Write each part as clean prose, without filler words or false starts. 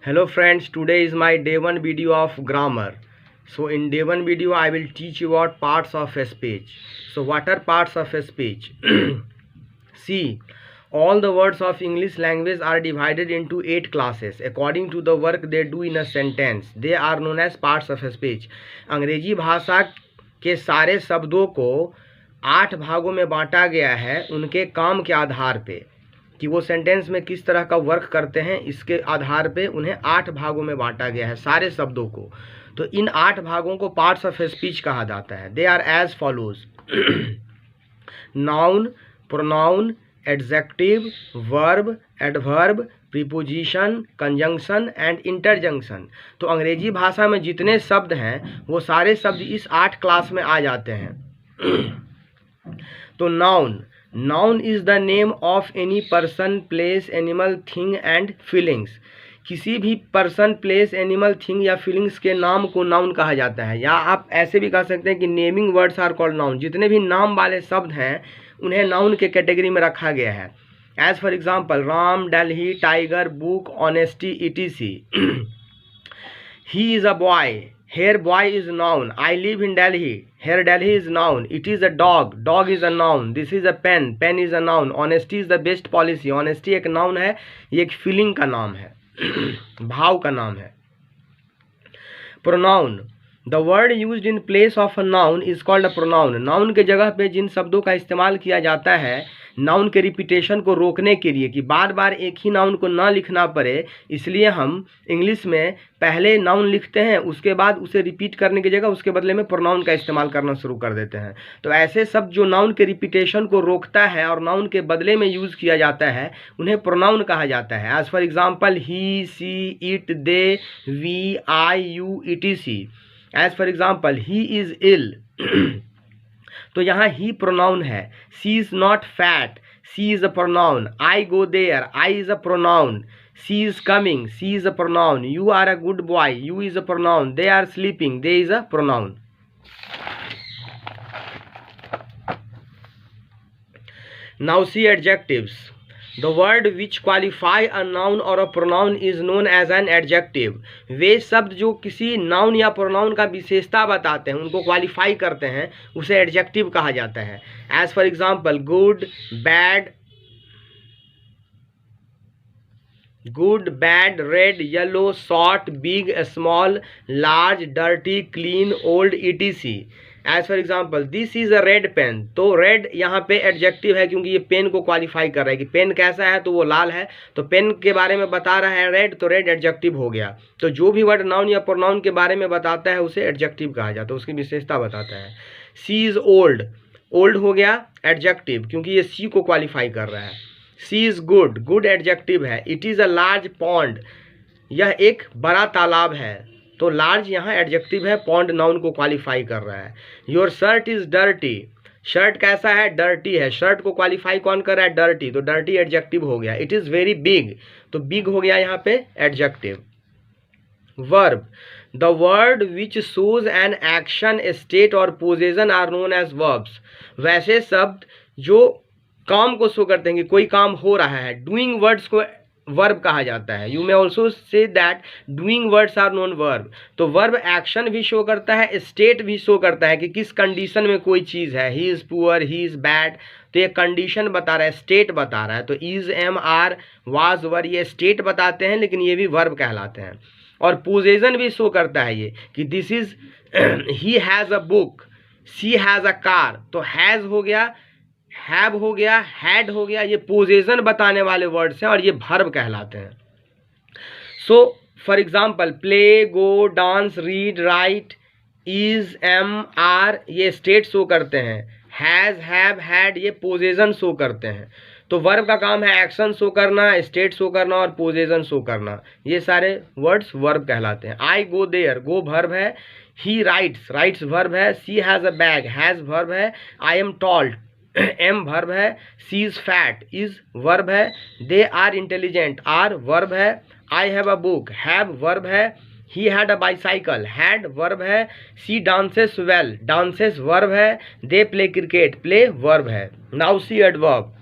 Hello friends, today is my day 1 video of grammar. So in day 1 video I will teach you about parts of a speech. So what are parts of a speech? See, all the words of English language are divided into 8 classes according to the work they do in a sentence. They are known as parts of a speech. अंग्रेजी भाषा के सारे शब्दों को 8 भागों में बांटा गया है उनके काम के आधार पे कि वो सेंटेंस में किस तरह का वर्क करते हैं। इसके आधार पे उन्हें 8 भागों में बांटा गया है सारे शब्दों को। तो इन 8 भागों को पार्ट्स ऑफ स्पीच कहा जाता है। They are as follows: noun, pronoun, adjective, verb, adverb, preposition, conjunction and interjection. तो अंग्रेजी भाषा में जितने शब्द हैं वो सारे शब्द इस 8 क्लास में आ जाते हैं। तो noun is the name of any person, place, animal, thing and feelings. किसी भी पर्सन, प्लेस, एनिमल, थिंग या फीलिंग्स के नाम को नाउन कहा जाता है। या आप ऐसे भी कह सकते हैं कि naming words are called noun. जितने भी नाम वाले शब्द हैं उन्हें नाउन के कैटेगरी में रखा गया है। As for example Ram, Delhi, tiger, book, honesty, etc. He is a boy, here boy is noun. I live in Delhi, here Delhi is noun. It is a dog, dog is a noun. This is a pen, pen is a noun. Honesty is the best policy. Honesty एक noun है, ये एक feeling का नाम है, भाव का नाम है। Pronoun: the word used in place of a noun is called a pronoun. Noun के जगह पे जिन शब्दों का इस्तेमाल किया जाता है नाउन के रिपीटेशन को रोकने के लिए कि बार बार एक ही नाउन को ना लिखना पड़े, इसलिए हम इंग्लिश में पहले नाउन लिखते हैं, उसके बाद उसे रिपीट करने की जगह उसके बदले में प्रोनाउन का इस्तेमाल करना शुरू कर देते हैं। तो ऐसे शब्द जो नाउन के रिपीटेशन को रोकता है और नाउन के बदले में यूज़ किया जाता है उन्हें प्रोनाउन कहा जाता है। As for example he, she, it, they, we, I, you, etc. As for example he is ill, तो यहाँ ही प्रोनाउन है। She is not fat, she is a pronoun. I go there, I is a pronoun. She is coming, she is a pronoun. You are a good boy, you is a pronoun. They are sleeping, they is a pronoun. Now see adjectives. The word which qualify a noun or a pronoun is known as an adjective. वे शब्द जो किसी noun या pronoun का विशेषता बताते हैं, उनको qualify करते हैं, उसे एडजेक्टिव कहा जाता है। As for example good, bad, red, yellow, short, big, small, large, dirty, clean, old, etc. As for example this is a red pen. तो रेड यहाँ पे एडजेक्टिव है क्योंकि ये पेन को क्वालिफाई कर रहा है कि पेन कैसा है, तो वो लाल है, तो पेन के बारे में बता रहा है रेड, तो रेड एडजेक्टिव हो गया। तो जो भी वर्ड नाउन या प्रोनाउन के बारे में बताता है उसे एडजेक्टिव कहा जाता है, उसकी विशेषता बताता है। सी इज ओल्ड, ओल्ड हो गया एडजेक्टिव क्योंकि ये सी को क्वालिफाई कर रहा है। She is good, good adjective है। It is a large pond, यह एक बड़ा तालाब है, तो लार्ज यहाँ एडजेक्टिव है, पॉन्ड नाउन को क्वालिफाई कर रहा है। Your shirt is dirty, shirt कैसा है, डर्टी है, शर्ट को क्वालिफाई कौन कर रहा है, डर्टी, तो डर्टी एडजेक्टिव हो गया। इट इज़ वेरी बिग, तो बिग हो गया यहाँ पे adjective. Verb: the word which shows an action, state और possession are known as verbs. वैसे शब्द जो काम को शो करते हैं कि कोई काम हो रहा है, डूइंग वर्ड्स को वर्ब कहा जाता है। You may also say that doing words are known verb. तो वर्ब एक्शन भी शो करता है, स्टेट भी शो करता है कि किस कंडीशन में कोई चीज़ है। He is poor, he is bad, तो ये कंडीशन बता रहा है, स्टेट बता रहा है। तो इज़, एम, आर, वाज, वर ये स्टेट बताते हैं लेकिन ये भी वर्ब कहलाते हैं। और पोजेशन भी शो करता है ये कि this is he has a book, she has a car, तो हैज़ हो गया, हैव हो गया, हैड हो गया, ये पोजेशन बताने वाले वर्ड्स हैं और ये वर्ब कहलाते हैं। So for example play, go, dance, read, write, is, am, are ये स्टेट शो करते हैं। हैज़, हैव, हैड ये पोजेशन शो करते हैं। तो वर्ब का काम है एक्शन शो करना, स्टेट शो करना और पोजेशन शो करना। ये सारे वर्ड्स वर्ब कहलाते हैं। आई गो देयर, गो वर्ब है। ही राइट्स, राइट्स वर्ब है। She has a bag, has verb है। I am tall, am verb है। She is fat, is verb है। They are intelligent, are verb है। I have a book, have verb है। He had a bicycle, had verb है। She dances well, dances verb है। They play cricket, play verb है। Now see adverb: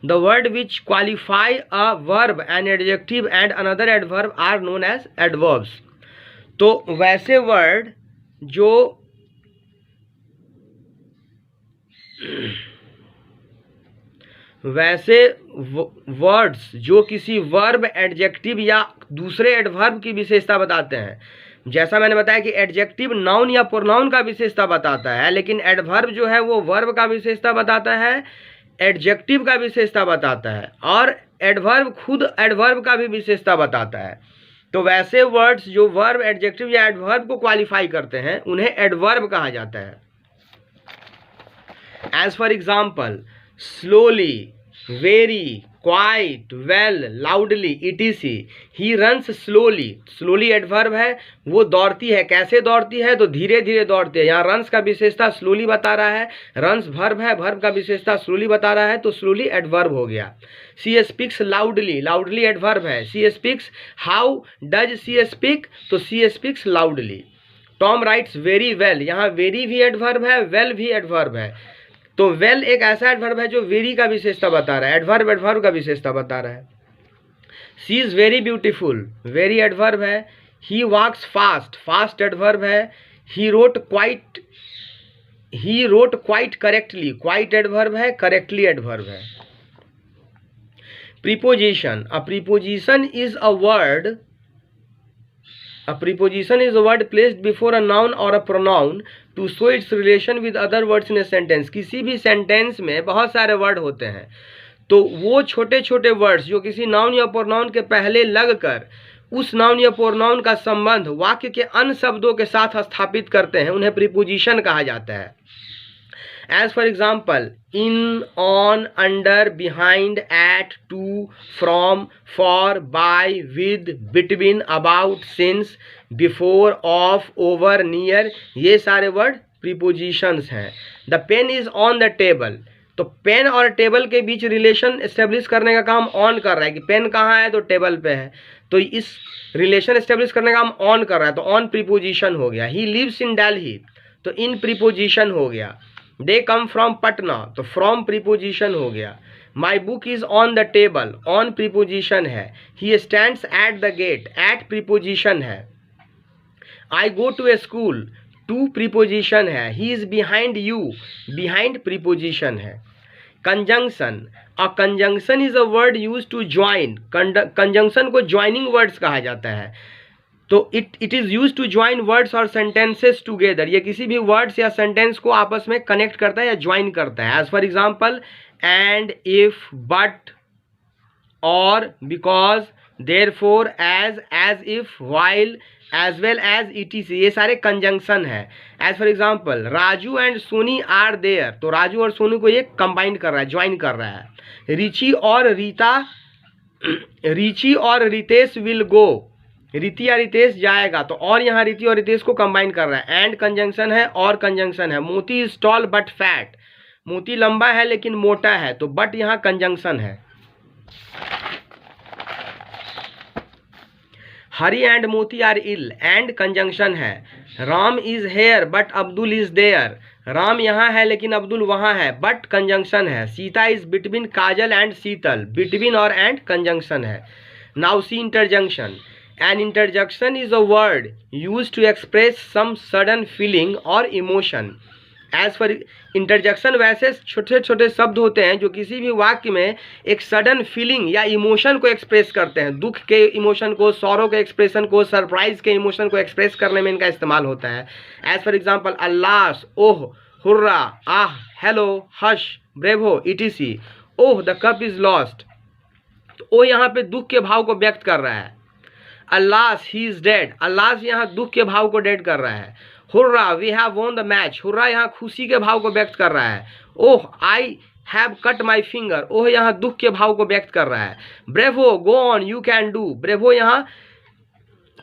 the word which qualify a verb an adjective and another adverb are known as adverbs. तो वैसे word जो words जो किसी verb, adjective या दूसरे adverb की विशेषता बताते हैं, जैसा मैंने बताया कि एडजेक्टिव नाउन या प्रोनाउन का विशेषता बताता है, लेकिन एडवर्ब जो है वो वर्ब का विशेषता बताता है, एडजेक्टिव का विशेषता बताता है, और एडवर्ब खुद एडवर्ब का भी विशेषता बताता है। तो वैसे वर्ड्स जो वर्ब, एडजेक्टिव या एडवर्ब को क्वालिफाई करते हैं उन्हें एडवर्ब कहा जाता है। As for example slowly, very, quite, well, loudly, etc। He runs slowly, slowly adverb है, वो दौड़ती है। कैसे दौड़ती है? तो धीरे धीरे दौड़ती है। यहाँ रन्स का विशेषता स्लोली बता रहा है, रन्स वर्ब है, वर्ब का विशेषता स्लोली बता रहा है, तो स्लोली एडवर्ब हो गया। She speaks loudly, loudly adverb है। She speaks, how does she speak? तो she speaks loudly. Tom writes very well, यहाँ वेरी भी एडवर्ब है, वेल भी एडवर्ब है। तो वेल एक ऐसा एडवर्ब है जो वेरी का विशेषता बता रहा है, एडवर्ब एडवर्ब का विशेषता बता रहा है। She is very beautiful, very adverb है। ही वॉक्स फास्ट, फास्ट एडवर्ब है। He wrote quite correctly, quite adverb है, करेक्टली एडवर्ब है। Preposition, a preposition is a word, a preposition is a word placed before a noun or a pronoun to show its relation with other words in a sentence। किसी भी sentence में बहुत सारे word होते हैं, तो वो छोटे छोटे वर्ड्स जो किसी नाउन या प्रोनाउन के पहले लगकर उस नाउन या प्रोनाउन का संबंध वाक्य के अन्य शब्दों के साथ स्थापित करते हैं, उन्हें प्रीपोजिशन कहा जाता है। As for example in, on, under, behind, at, to, from, for, by, with, between, about, since, before, of, over, near, ये सारे वर्ड प्रीपोजिशंस हैं। The pen is on the table, तो पेन और टेबल के बीच रिलेशन एस्टेब्लिश करने का काम ऑन कर रहा है कि पेन कहाँ है? तो टेबल पे है, तो इस रिलेशन एस्टेब्लिश करने का काम ऑन कर रहा है, तो ऑन प्रीपोजिशन हो गया। ही लिव्स इन दिल्ली, तो इन प्रीपोजिशन हो गया। दे कम फ्रॉम पटना, तो फ्रॉम प्रीपोजिशन हो गया। My book is on the table, on preposition है। He stands at the gate, at preposition है। I go to a school, to preposition है। He is behind you, behind preposition है। Conjunction, a conjunction is a word use to join, conjunction को joining words कहा जाता है। तो it is use to join words और sentences together, ये किसी भी वर्ड्स या सेंटेंस को आपस में कनेक्ट करता है या ज्वाइन करता है। As for example and, if, but, or, because, therefore, as if, while, as well as, etc, ये सारे कंजंक्शन है। As for example Raju and Soni are there, तो राजू और सोनू को ये कंबाइन कर रहा है, ज्वाइन कर रहा है। रिची और रितेश विल गो, रिति या रितेश जाएगा, तो और यहाँ रिति और रितेश को कंबाइन कर रहा है। एंड कंजंक्शन है, और कंजंक्शन है। मोती इज टॉल बट फैट, मोती लंबा है लेकिन मोटा है, तो बट यहाँ कंजंक्शन है। Hari and Moti are ill, and conjunction है। Ram is here but Abdul is there, Ram यहाँ है लेकिन अब्दुल वहाँ है, बट कंजंक्शन है। Sita is between Kajal and Sheetal, between और एंड कंजंक्शन है। Now see interjection, an interjection is a word used to express some sudden feeling or emotion। as for interjection, वैसे छोटे छोटे शब्द होते हैं जो किसी भी वाक्य में एक सडन फीलिंग या इमोशन को एक्सप्रेस करते हैं, दुख के इमोशन को, सौरो के एक्सप्रेशन को, सरप्राइज के इमोशन को एक्सप्रेस करने में इनका इस्तेमाल होता है। As for example alas, oh, hurrah, ah, hello, hush, bravo, etc। Oh the cup is lost, तो ओ यहाँ पे दुख के भाव को व्यक्त कर रहा है। अल्लास ही इज डेड, अल्लास यहाँ दुख के भाव को डेड कर रहा है। Hurrah we have won the match, hurrah यहाँ खुशी के भाव को व्यक्त कर रहा है। Oh I have cut my finger, oh यहाँ दुख के भाव को व्यक्त कर रहा है। Bravo go on you can do, bravo यहाँ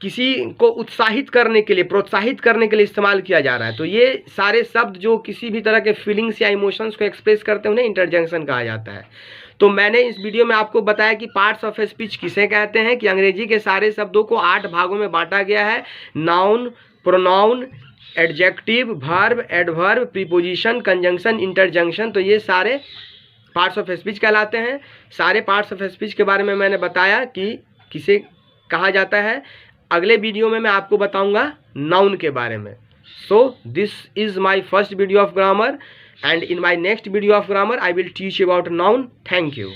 किसी को उत्साहित करने के लिए, प्रोत्साहित करने के लिए इस्तेमाल किया जा रहा है। तो ये सारे शब्द जो किसी भी तरह के फीलिंग्स या इमोशंस को एक्सप्रेस करते हैं उन्हें इंटरजेक्शन कहा जाता है। तो मैंने इस वीडियो में आपको बताया कि पार्ट्स ऑफ स्पीच किसे कहते हैं, कि अंग्रेजी के सारे शब्दों को 8 भागों में बांटा गया है। Noun, pronoun, adjective, verb, adverb, preposition, conjunction, interjection, तो ये सारे पार्ट्स ऑफ स्पीच कहलाते हैं। सारे पार्ट्स ऑफ स्पीच के बारे में मैंने बताया कि किसे कहा जाता है। अगले वीडियो में मैं आपको बताऊंगा नाउन के बारे में। So this is my first video of grammar, and in my next video of grammar I will teach you about noun. Thank you.